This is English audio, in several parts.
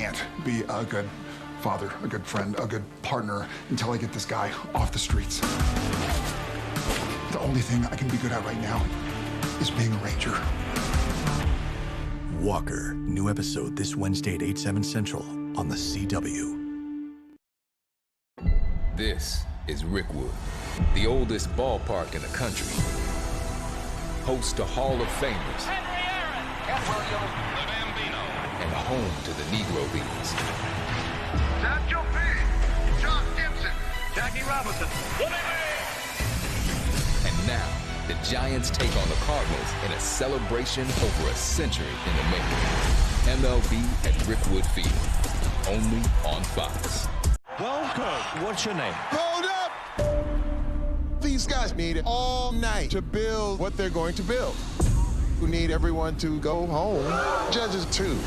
can't be a good father, a good friend, a good partner until I get this guy off the streets. The only thing I can be good at right now is being a ranger. Walker, new episode this Wednesday at 8, 7 Central on the CW. This is Rickwood, the oldest ballpark in the country. Host to Hall of Famers. Henry Aaron, Ken Williams, the Bambino. And home to the Negro Leagues. Satchel Paige, John Gibson, Jackie Robinson, Willie Mays. And now, the Giants take on the Cardinals in a celebration over a century in the making. MLB at Rickwood Field, only on Fox. Welcome. What's your name? Hold up! These guys need all night to build what they're going to build. We need everyone to go home. Judges too.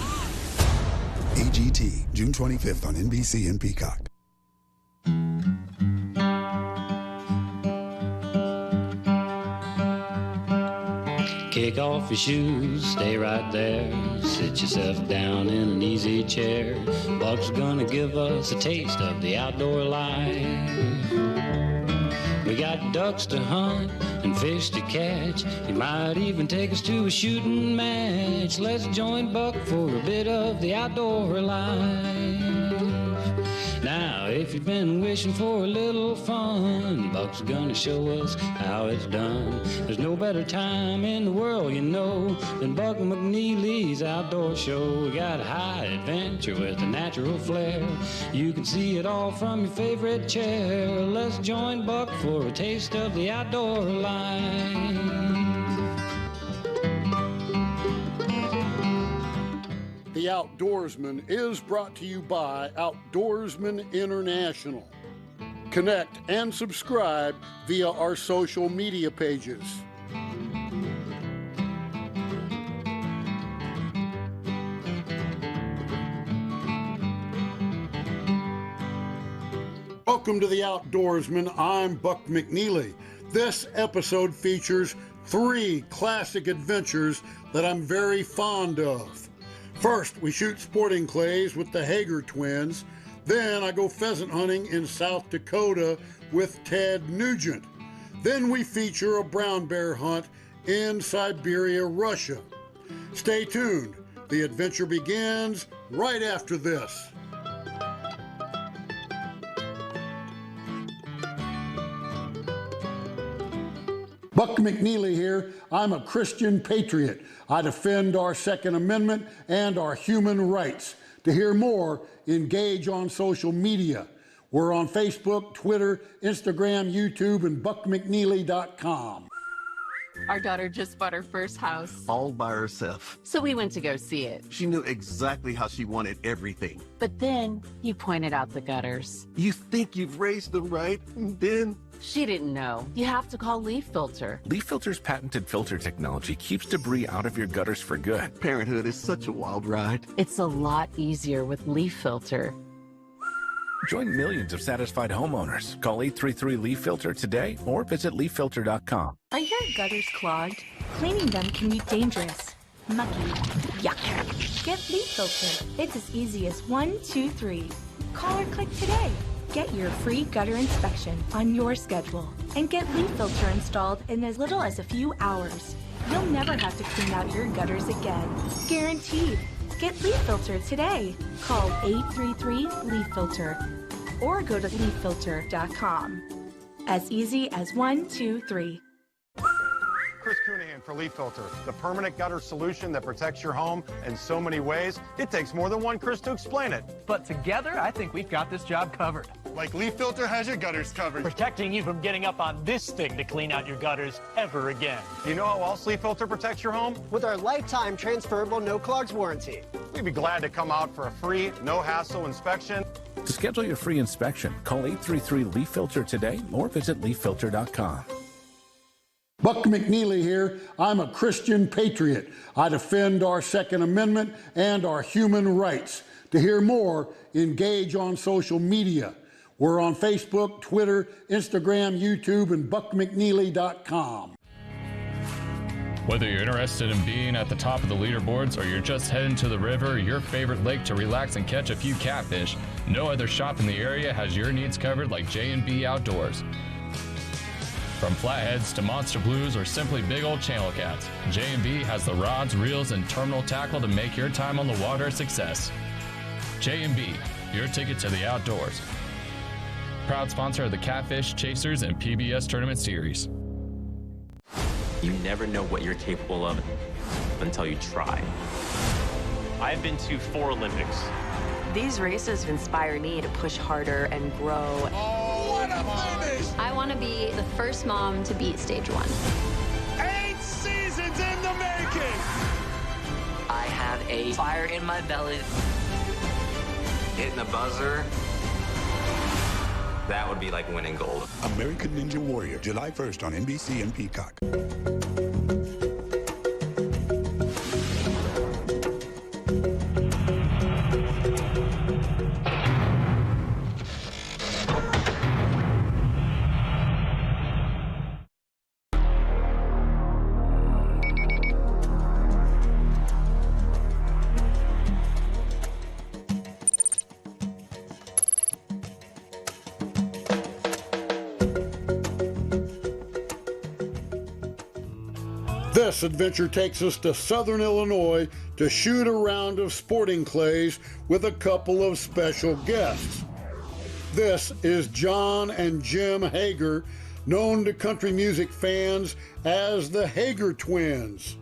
AGT, June 25th on NBC and Peacock. Kick off your shoes, stay right there. Sit yourself down in an easy chair. Buck's gonna give us a taste of the outdoor life. We got ducks to hunt and fish to catch. He might even take us to a shooting match. Let's join Buck for a bit of the outdoor life. Now, if you've been wishing for a little fun, Buck's gonna show us how it's done. There's no better time in the world, you know, than Buck McNeely's outdoor show. We got high adventure with a natural flair. You can see it all from your favorite chair. Let's join Buck for a taste of the outdoor life. The Outdoorsman is brought to you by Outdoorsman International. Connect and subscribe via our social media pages. Welcome to The Outdoorsman. I'm Buck McNeely. This episode features 3 classic adventures that I'm very fond of. First, we shoot sporting clays with the Hager twins. Then I go pheasant hunting in South Dakota with Ted Nugent. Then we feature a brown bear hunt in Siberia, Russia. Stay tuned. The adventure begins right after this. Buck McNeely here. I'm a Christian patriot. I defend our Second Amendment and our human rights. To hear more, engage on social media. We're on Facebook, Twitter, Instagram, YouTube, and buckmcneely.com. Our daughter just bought her first house. All by herself. So we went to go see it. She knew exactly how she wanted everything. But then you pointed out the gutters. You think you've raised them right, and then... She didn't know. You have to call Leaf Filter. Leaf Filter's patented filter technology keeps debris out of your gutters for good. Parenthood is such a wild ride. It's a lot easier with Leaf Filter. Join millions of satisfied homeowners. Call 833-LEAF-FILTER today or visit leaffilter.com. Are your gutters clogged? Cleaning them can be dangerous. Mucky. Yuck. Get Leaf Filter. It's as easy as 1, 2, 3. Call or click today. Get your free gutter inspection on your schedule and get Leaf Filter installed in as little as a few hours. You'll never have to clean out your gutters again. Guaranteed. Get Leaf Filter today. Call 833-LEAF-FILTER or go to leaffilter.com. As easy as 1, 2, 3. Chris Coonahan for Leaf Filter, the permanent gutter solution that protects your home in so many ways. It takes more than one Chris to explain it. But together, I think we've got this job covered. Like Leaf Filter has your gutters covered. Protecting you from getting up on this thing to clean out your gutters ever again. You know how else Leaf Filter protects your home? With our lifetime transferable no clogs warranty. We'd be glad to come out for a free, no-hassle inspection. To schedule your free inspection, call 833-LEAF-FILTER today or visit leaffilter.com. Buck McNeely here. I'm a Christian patriot. I defend our Second Amendment and our human rights. To hear more, engage on social media. We're on Facebook, Twitter, Instagram, YouTube, and buckmcneely.com. Whether you're interested in being at the top of the leaderboards or you're just heading to the river or your favorite lake to relax and catch a few catfish, no other shop in the area has your needs covered like J&B Outdoors. From flatheads to monster blues or simply big old channel cats, J&B has the rods, reels, and terminal tackle to make your time on the water a success. J&B, your ticket to the outdoors. Proud sponsor of the Catfish, Chasers, and PBS Tournament Series. You never know what you're capable of until you try. I've been to 4 Olympics. These races inspire me to push harder and grow. Oh, what a finish! I want to be the first mom to beat stage 1. 8 seasons in the making! I have a fire in my belly. Hitting the buzzer, that would be like winning gold. American Ninja Warrior, July 1st on NBC and Peacock. This adventure takes us to southern Illinois to shoot a round of sporting clays with a couple of special guests. This is John and Jim Hager, known to country music fans as the Hager Twins.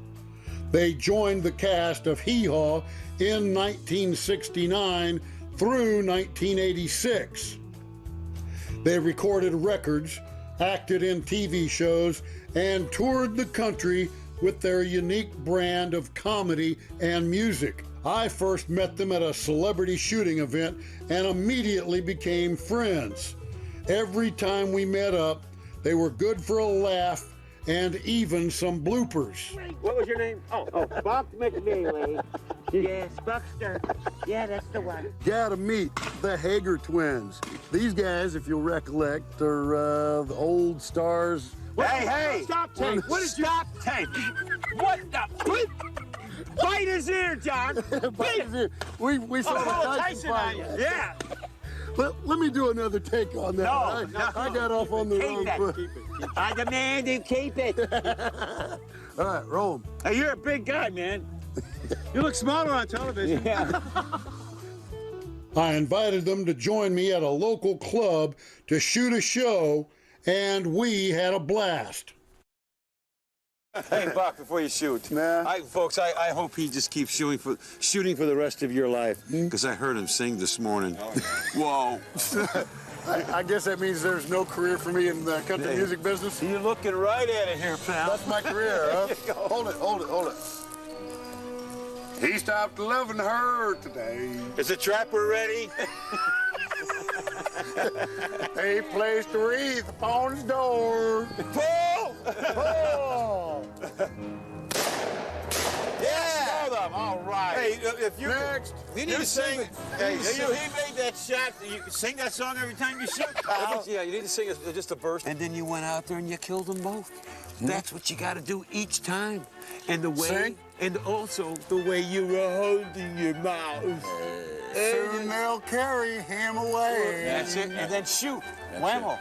They joined the cast of Hee Haw in 1969 through 1986. They recorded records, acted in TV shows, and toured the country with their unique brand of comedy and music. I first met them at a celebrity shooting event and immediately became friends. Every time we met up, they were good for a laugh and even some bloopers. What was your name? Oh, Buck McNeely. Yes, Buckster. Yeah, that's the one. Gotta meet the Hager Twins. These guys, if you'll recollect, are the old stars. Hey! Stop tape! What is stop tape? What the? Bite his ear, John! Bite his ear. We saw the Tyson fight. Yeah. Let me do another take on that. I got off on the wrong foot. I demand you keep it. All right, roll 'em. Hey, you're a big guy, man. You look smaller on television. Yeah. I invited them to join me at a local club to shoot a show, and we had a blast. Hey, Buck, before you shoot. Folks, I hope he just keeps shooting for the rest of your life. Because I heard him sing this morning. Whoa. I guess that means there's no career for me in the country music business? You're looking right at it here, pal. That's my career, huh? Hold it. He stopped loving her today. Is the trapper ready? They placed a wreath upon his door. Pull! Pull! Yeah! Them. All right. Hey, if you next, you need to sing. Hey, he made that shot. You sing that song every time you shoot. Yeah, you need to sing just a verse. And then you went out there and you killed them both. That's what you got to do each time. And the way, sing? And also the way you were holding your mouth. Soon they'll carry him away. That's it. And then shoot. Whammo.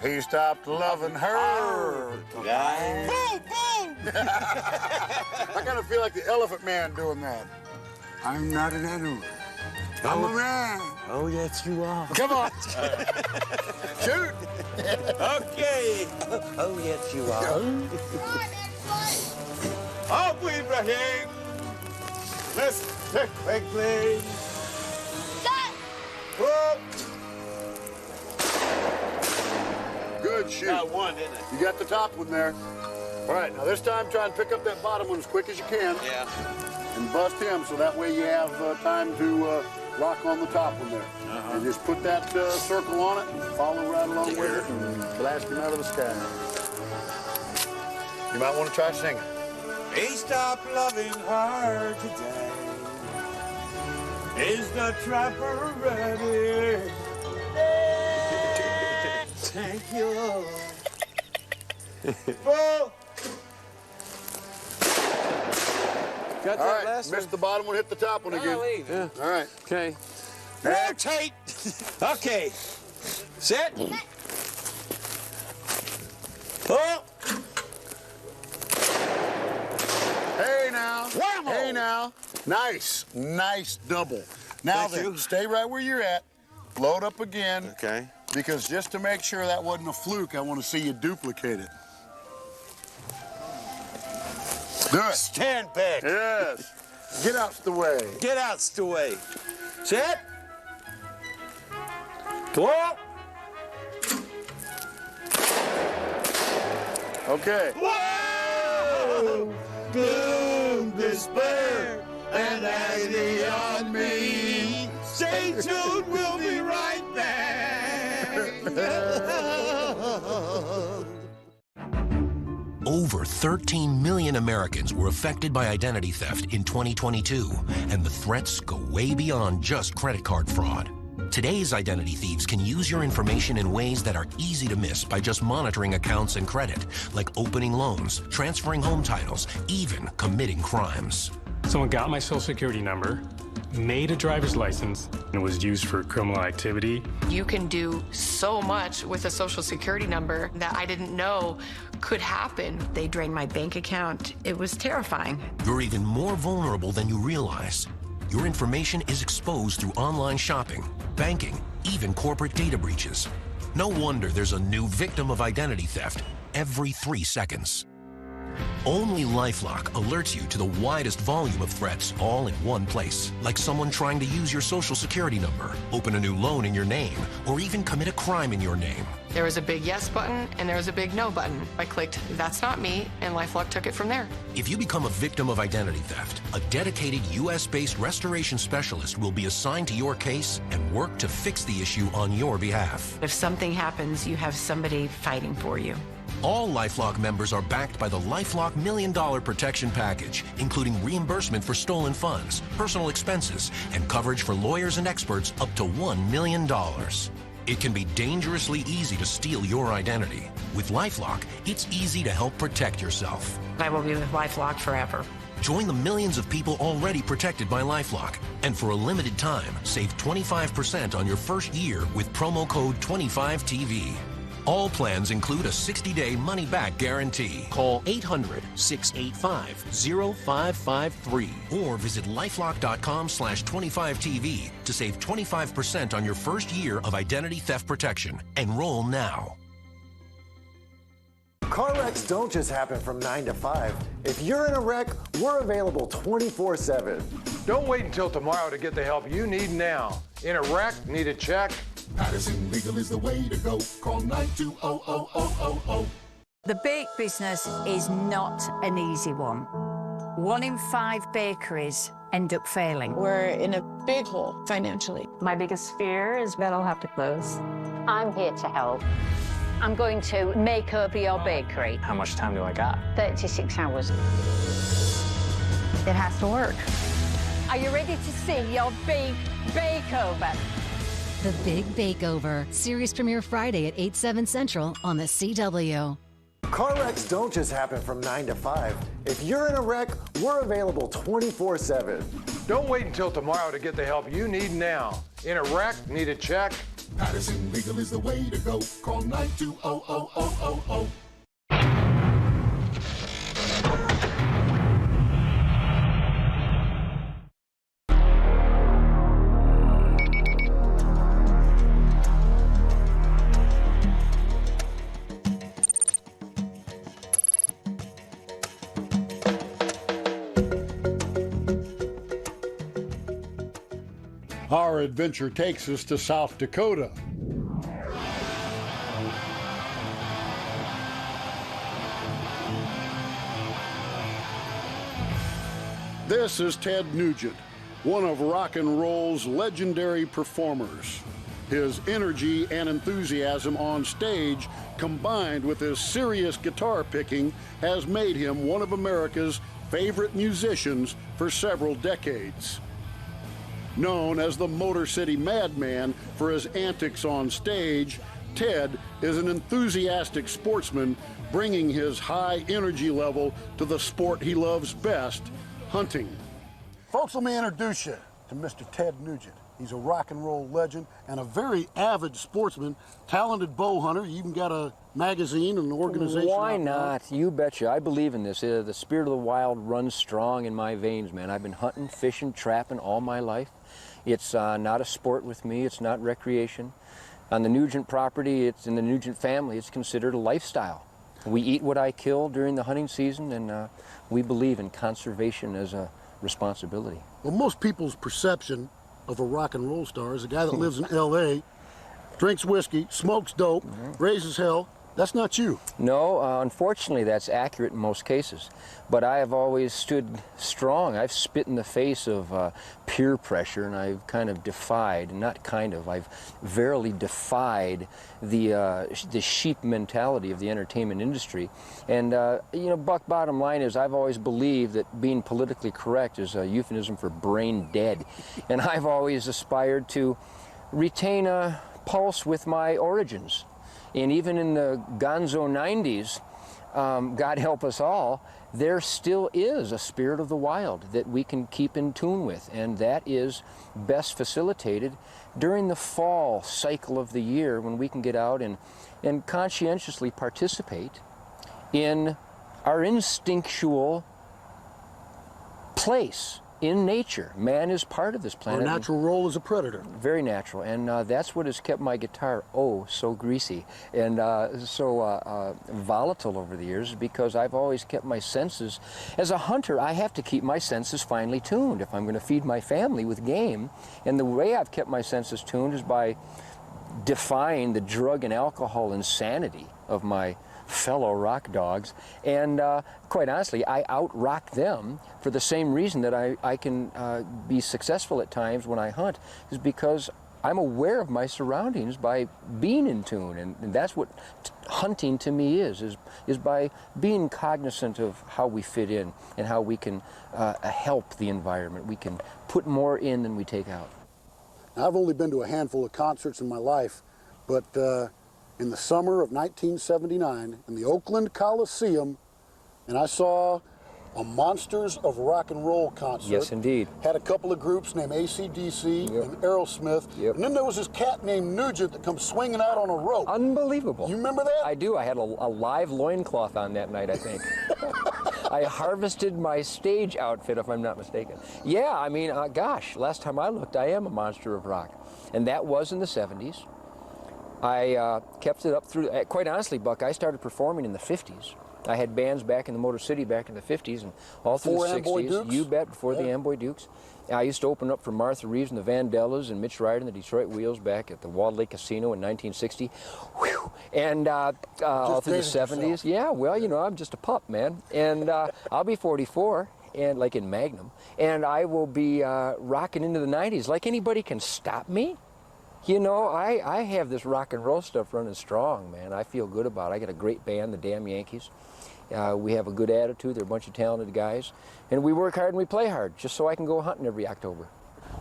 He stopped loving her. Yeah. Boom, boom. I kind of feel like the Elephant Man doing that. I'm not an animal. I'm a man. Oh, yes, you are. Come on. Shoot. Okay. Oh, yes, you are. Oh, Ibrahim. Let's quickly. Whoop. Good shoot. Got one, didn't it? You got the top one there. All right, now this time try and pick up that bottom one as quick as you can. Yeah. And bust him so that way you have time to lock on the top one there. And just put that circle on it and follow right along with it and blast him out of the sky. You might want to try singing. He stopped loving her today. Is the trapper ready? Thank you. Well, Got All that right, last missed the bottom one, hit the top one again. Leave. Yeah. All right. Okay. Rotate. Okay. Set. Oh. Hey now. Whammo. Hey now. Nice. Nice double. Now Thank then, you. stay right where you're at. Load up again. Okay. Because just to make sure that wasn't a fluke, I want to see you duplicate it. Good. Stand back. Yes. Get out the way. Get out the way. Set. Whoa. Okay. Whoa! Gloom, despair, and agony on me. Stay tuned, we'll be right back. Over 13 million Americans were affected by identity theft in 2022, and the threats go way beyond just credit card fraud. Today's identity thieves can use your information in ways that are easy to miss by just monitoring accounts and credit, like opening loans, transferring home titles, even committing crimes. Someone got my social security number, made a driver's license, and it was used for criminal activity. You can do so much with a social security number that I didn't know could happen. They drained my bank account. It was terrifying. You're even more vulnerable than you realize. Your information is exposed through online shopping, banking, even corporate data breaches. No wonder there's a new victim of identity theft every 3 seconds. Only LifeLock alerts you to the widest volume of threats all in one place, like someone trying to use your social security number, open a new loan in your name, or even commit a crime in your name. There was a big yes button and there was a big no button. I clicked, that's not me, and LifeLock took it from there. If you become a victim of identity theft, a dedicated U.S.-based restoration specialist will be assigned to your case and work to fix the issue on your behalf. If something happens, you have somebody fighting for you. All LifeLock members are backed by the LifeLock $1 Million Protection Package, including reimbursement for stolen funds, personal expenses, and coverage for lawyers and experts up to $1 million. It can be dangerously easy to steal your identity. With LifeLock, it's easy to help protect yourself. I will be with LifeLock forever. Join the millions of people already protected by LifeLock. And for a limited time, save 25% on your first year with promo code 25TV. All plans include a 60-day money-back guarantee. Call 800-685-0553 or visit lifelock.com/25TV to save 25% on your first year of identity theft protection. Enroll now. Car wrecks don't just happen from 9 to 5. If you're in a wreck, we're available 24/7. Don't wait until tomorrow to get the help you need now. In a wreck, need a check? Patterson Legal is the way to go. Call 920-0000. The bake business is not an easy one. 1 in 5 bakeries end up failing. We're in a big hole financially. My biggest fear is that I'll have to close. I'm here to help. I'm going to make over your bakery. How much time do I got? 36 hours. It has to work. Are you ready to see your big bakeover? The Big Bakeover. Series premiere Friday at 8/7 Central on the CW. Car wrecks don't just happen from 9 to 5. If you're in a wreck, we're available 24/7. Don't wait until tomorrow to get the help you need now. In a wreck, need a check? Patterson Legal is the way to go. Call 920-0000. Our adventure takes us to South Dakota. This is Ted Nugent, one of rock and roll's legendary performers. His energy and enthusiasm on stage, combined with his serious guitar picking, has made him one of America's favorite musicians for several decades. Known as the Motor City Madman for his antics on stage, Ted is an enthusiastic sportsman, bringing his high energy level to the sport he loves best, hunting. Folks, let me introduce you to Mr. Ted Nugent. He's a rock and roll legend and a very avid sportsman, talented bow hunter. You even got a magazine and an organization. Why not? You betcha. I believe in this. The spirit of the wild runs strong in my veins, man. I've been hunting, fishing, trapping all my life. It's not a sport with me. It's not recreation. On the Nugent property, it's in the Nugent family, it's considered a lifestyle. We eat what I kill during the hunting season, and we believe in conservation as a responsibility. Well, most people's perception of a rock and roll star is a guy that lives in L.A., drinks whiskey, smokes dope, raises hell. That's not you. No, unfortunately, that's accurate in most cases. But I have always stood strong. I've spit in the face of peer pressure, and I've kind of defied, not kind of, I've verily defied the sheep mentality of the entertainment industry. And, you know, Buck, bottom line is I've always believed that being politically correct is a euphemism for brain dead. And I've always aspired to retain a pulse with my origins. And even in the gonzo 90s, God help us all, there still is a spirit of the wild that we can keep in tune with, and that is best facilitated during the fall cycle of the year when we can get out and conscientiously participate in our instinctual place in nature. Man is part of this planet. Our natural role as a predator. Very natural, and that's what has kept my guitar so greasy and so volatile over the years, because I've always kept my senses. As a hunter, I have to keep my senses finely tuned if I'm going to feed my family with game, and the way I've kept my senses tuned is by defying the drug and alcohol insanity of my fellow rock dogs, and quite honestly, I out-rock them for the same reason that I can be successful at times when I hunt, is because I'm aware of my surroundings by being in tune, and that's what hunting to me is by being cognizant of how we fit in and how we can help the environment. We can put more in than we take out. Now, I've only been to a handful of concerts in my life, but in the summer of 1979 in the Oakland Coliseum, and I saw a Monsters of Rock and Roll concert. Yes, indeed. Had a couple of groups named AC/DC and Aerosmith, and then there was this cat named Nugent that comes swinging out on a rope. Unbelievable. You remember that? I do. I had a live loincloth on that night, I think. I harvested my stage outfit, if I'm not mistaken. Yeah, I mean, gosh, last time I looked, I am a monster of rock. And that was in the 70s. I kept it up through, quite honestly, Buck, I started performing in the 50s. I had bands back in the Motor City back in the 50s and all through the 60s. Amboy Dukes? You bet, before the Amboy Dukes. I used to open up for Martha Reeves and the Vandellas and Mitch Ryder and the Detroit Wheels back at the Walled Lake Casino in 1960. Whew. And all through the 70s. Yourself. Yeah, well, you know, I'm just a pup, man. And I'll be 44, and like in Magnum, and I will be rocking into the 90s. Like anybody can stop me. You know, I have this rock and roll stuff running strong, man. I feel good about it. I got a great band, the Damn Yankees. We have a good attitude. They're a bunch of talented guys. And we work hard and we play hard, just so I can go hunting every October.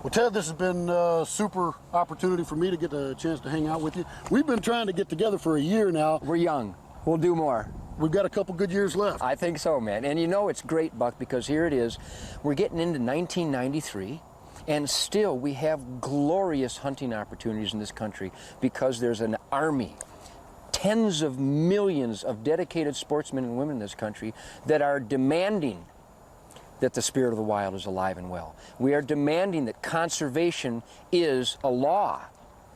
Well, Ted, this has been a super opportunity for me to get a chance to hang out with you. We've been trying to get together for a year now. We're young. We'll do more. We've got a couple good years left. I think so, man. And you know, it's great, Buck, because here it is. We're getting into 1993. And still, we have glorious hunting opportunities in this country because there's an army, tens of millions of dedicated sportsmen and women in this country that are demanding that the spirit of the wild is alive and well. We are demanding that conservation is a law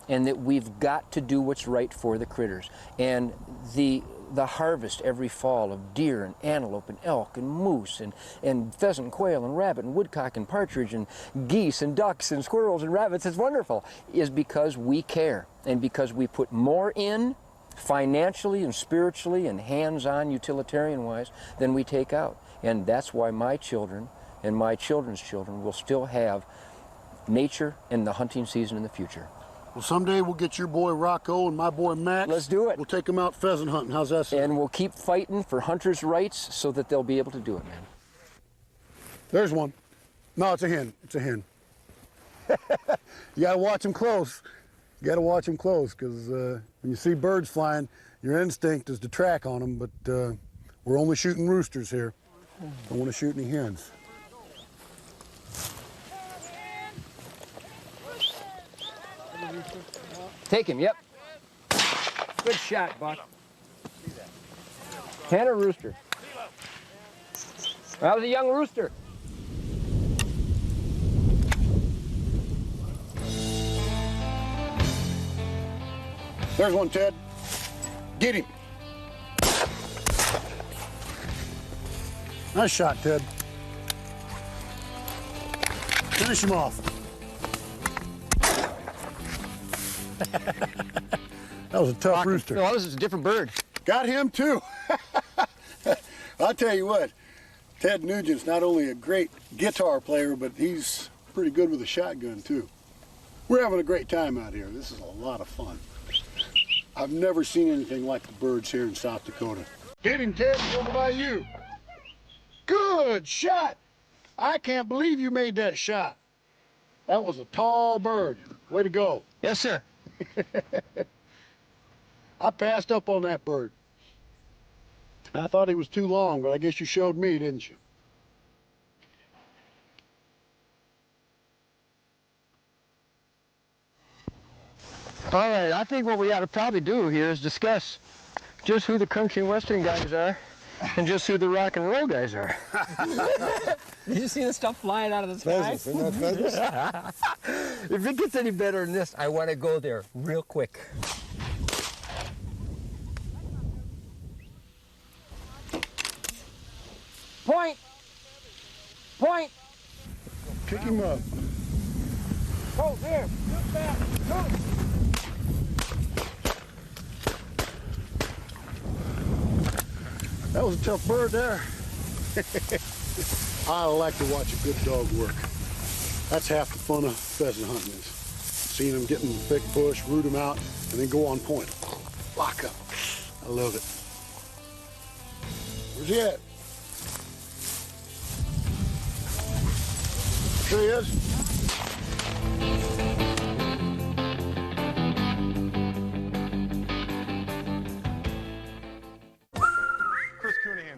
and that we've got to do what's right for the critters. And the harvest every fall of deer and antelope and elk and moose and pheasant and quail and rabbit and woodcock and partridge and geese and ducks and squirrels and rabbits, it's wonderful, is because we care and because we put more in financially and spiritually and hands-on utilitarian-wise than we take out. And that's why my children and my children's children will still have nature and the hunting season in the future. Well, someday we'll get your boy Rocco and my boy Max. Let's do it. We'll take them out pheasant hunting. How's that sound? And we'll keep fighting for hunters' rights so that they'll be able to do it, man. There's one. No, it's a hen. It's a hen. You got to watch them close. You got to watch them close because when you see birds flying, your instinct is to track on them, but we're only shooting roosters here. Don't want to shoot any hens. Take him, yep. Good shot, Buck. Hen or rooster? That was a young rooster. There's one, Ted. Get him. Nice shot, Ted. Finish him off. That was a tough rooster. No, this is a different bird. Got him, too. I'll tell you what, Ted Nugent's not only a great guitar player, but he's pretty good with a shotgun, too. We're having a great time out here. This is a lot of fun. I've never seen anything like the birds here in South Dakota. Get him, Ted, over by you. Good shot. I can't believe you made that shot. That was a tall bird. Way to go. Yes, sir. I passed up on that bird. I thought he was too long, but I guess you showed me, didn't you? All right, I think what we ought to probably do here is discuss just who the country and western guys are and just who the rock and roll guys are. Did you see the stuff flying out of the sky? Pheasants, isn't that pheasants? If it gets any better than this, I want to go there real quick. Point! Point! Pick him up. Oh, there! Shoot back! Shoot! That was a tough bird there. I like to watch a good dog work. That's half the fun of pheasant hunting is seeing them get in the thick bush, root them out, and then go on point. Lock up. I love it. Where's he at? There he is.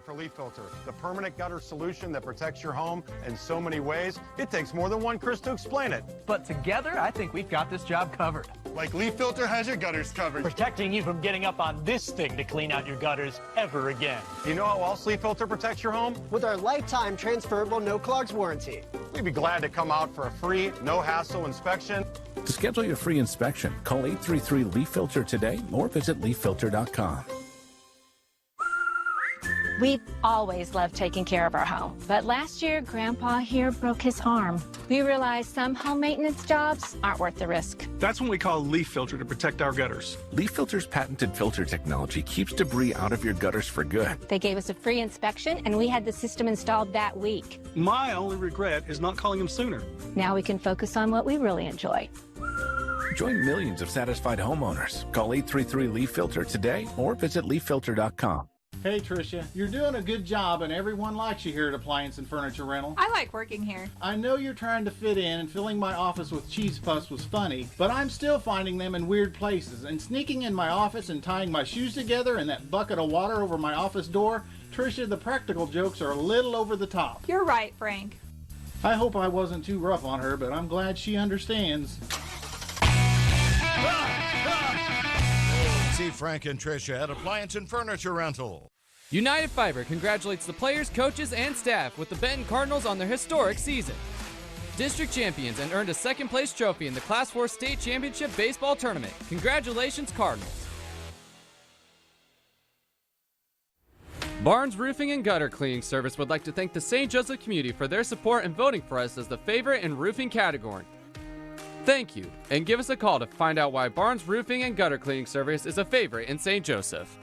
For Leaf Filter, the permanent gutter solution that protects your home in so many ways, it takes more than one Chris to explain it. But together, I think we've got this job covered. Like Leaf Filter has your gutters covered. Protecting you from getting up on this thing to clean out your gutters ever again. You know how else Leaf Filter protects your home? With our lifetime transferable no clogs warranty. We'd be glad to come out for a free, no-hassle inspection. To schedule your free inspection, call 833-LEAF-FILTER today or visit leaffilter.com. We've always loved taking care of our home, but last year, Grandpa here broke his arm. We realized some home maintenance jobs aren't worth the risk. That's when we call Leaf Filter to protect our gutters. Leaf Filter's patented filter technology keeps debris out of your gutters for good. They gave us a free inspection, and we had the system installed that week. My only regret is not calling them sooner. Now we can focus on what we really enjoy. Join millions of satisfied homeowners. Call 833-LEAF-FILTER today or visit leaffilter.com. Hey Tricia, you're doing a good job and everyone likes you here at Appliance and Furniture Rental. I like working here. I know you're trying to fit in and filling my office with cheese puffs was funny, but I'm still finding them in weird places and sneaking in my office and tying my shoes together and that bucket of water over my office door. Tricia, the practical jokes are a little over the top. You're right, Frank. I hope I wasn't too rough on her, but I'm glad she understands. See Frank and Tricia at Appliance and Furniture Rental. United Fiber congratulates the players, coaches, and staff with the Benton Cardinals on their historic season. District champions and earned a second-place trophy in the Class 4 State Championship Baseball Tournament. Congratulations, Cardinals. Barnes Roofing and Gutter Cleaning Service would like to thank the St. Joseph community for their support and voting for us as the favorite in roofing category. Thank you, and give us a call to find out why Barnes Roofing and Gutter Cleaning Service is a favorite in St. Joseph.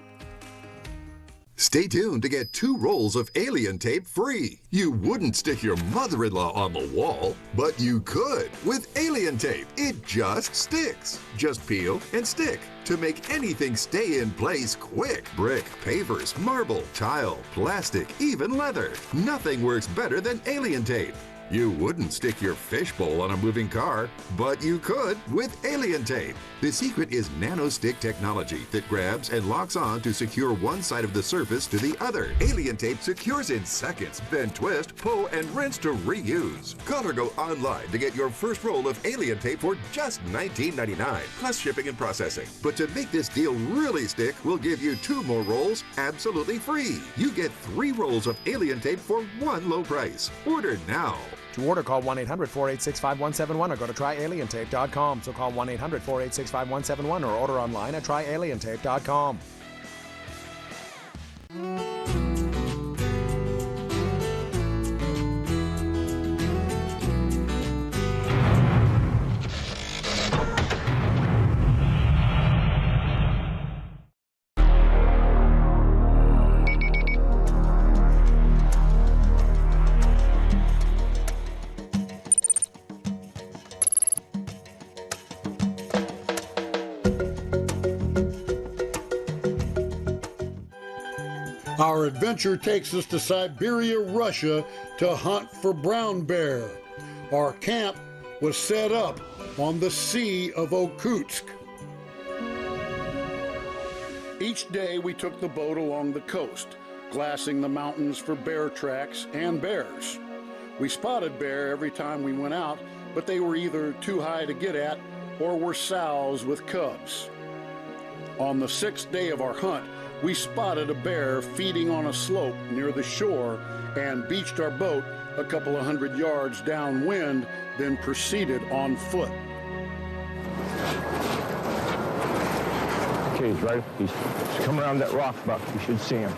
Stay tuned to get 2 rolls of alien tape free. You wouldn't stick your mother-in-law on the wall, but you could with alien tape. It just sticks. Just peel and stick to make anything stay in place quick. Brick, pavers, marble, tile, plastic, even leather. Nothing works better than alien tape. You wouldn't stick your fishbowl on a moving car, but you could with Alien Tape. The secret is nano-stick technology that grabs and locks on to secure one side of the surface to the other. Alien Tape secures in seconds, then twist, pull, and rinse to reuse. Call or go online to get your first roll of Alien Tape for just $19.99, plus shipping and processing. But to make this deal really stick, we'll give you 2 more rolls absolutely free. You get 3 rolls of Alien Tape for one low price. Order now. To order, call 1-800-486-5171 or go to tryalientape.com. So call 1-800-486-5171 or order online at tryalientape.com. Our adventure takes us to Siberia, Russia, to hunt for brown bear. Our camp was set up on the Sea of Okhotsk. Each day we took the boat along the coast, glassing the mountains for bear tracks and bears. We spotted bear every time we went out, but they were either too high to get at or were sows with cubs. On the 6th day of our hunt, we spotted a bear feeding on a slope near the shore and beached our boat a couple of 100 yards downwind, then proceeded on foot. Okay, he's right. He's coming around that rock, Buck. You should see him.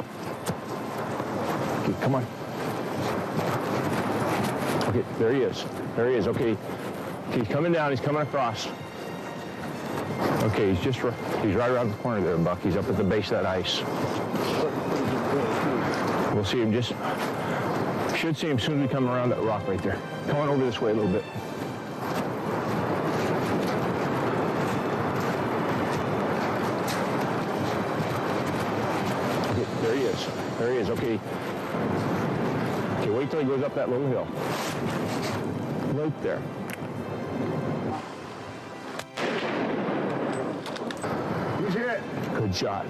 Okay, come on. Okay, there he is. There he is. Okay, he's coming down. He's coming across. Okay, he's right around the corner there, Buck. He's up at the base of that ice. We'll see him should see him soon as we come around that rock right there. Come on over this way a little bit. Okay, there he is. There he is. Okay. Okay, wait till he goes up that little hill. Right there. He's hit. Good shot.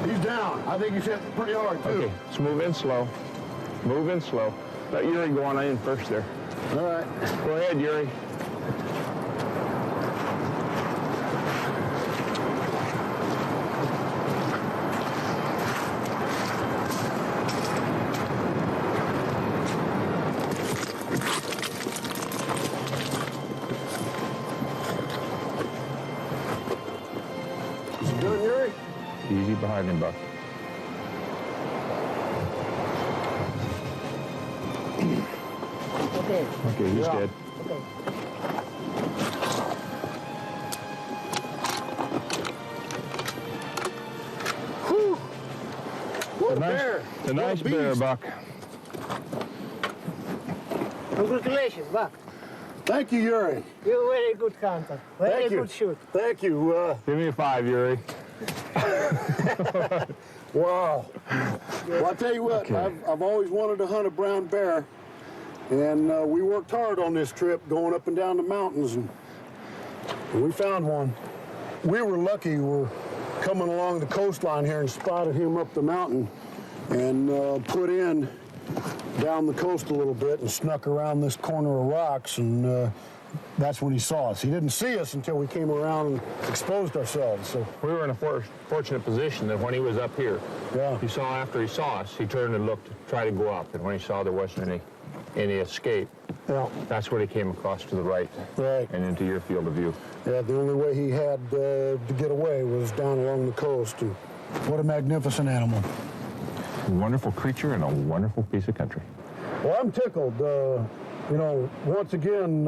He's down. I think he's hit pretty hard, too. Okay, let's move in slow. Move in slow. Let Yuri go on in first there. All right. Go ahead, Yuri. Easy behind him, Buck. Okay. Okay, he's dead. Okay. Whew. What a bear. A nice bear, Buck. Congratulations, Buck. Thank you, Yuri. You're a very good hunter. Very good shoot. Thank you. Give me a 5, Yuri. Wow. Well, I'll tell you what, okay. I've always wanted to hunt a brown bear, and we worked hard on this trip going up and down the mountains, and we found one. We were lucky. We're coming along the coastline here and spotted him up the mountain and put in down the coast a little bit and snuck around this corner of rocks, and that's when he saw us. He didn't see us until we came around and exposed ourselves. So we were in a fortunate position that when he was up here, after he saw us, he turned and looked to try to go up, and when he saw there wasn't any escape, that's when he came across to the right and into your field of view. Yeah, the only way he had to get away was down along the coast. And what a magnificent animal. A wonderful creature and a wonderful piece of country. Well, I'm tickled. Once again,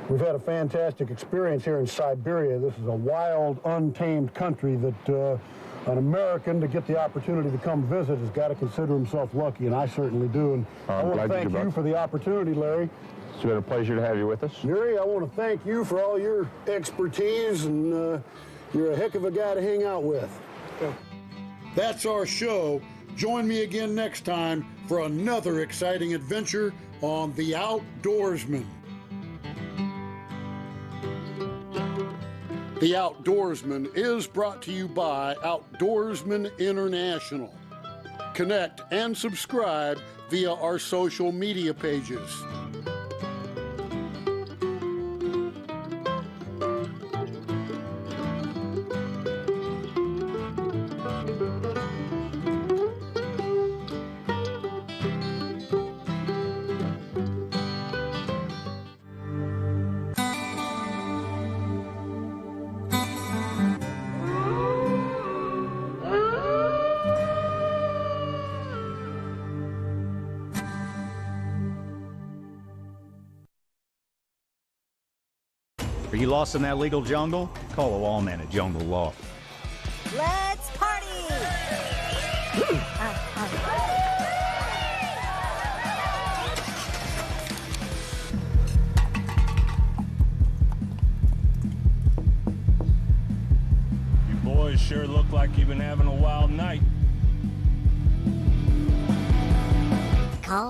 we've had a fantastic experience here in Siberia. This is a wild, untamed country that an American, to get the opportunity to come visit, has got to consider himself lucky, and I certainly do. And I want to thank you for the opportunity, Larry. It's been a pleasure to have you with us. Yuri, I want to thank you for all your expertise, and you're a heck of a guy to hang out with. That's our show. Join me again next time for another exciting adventure on The Outdoorsman. The Outdoorsman is brought to you by Outdoorsman International. Connect and subscribe via our social media pages. Are you lost in that legal jungle? Call a lawman at Jungle Law. Let's party! You boys sure look like you've been having a wild night. Call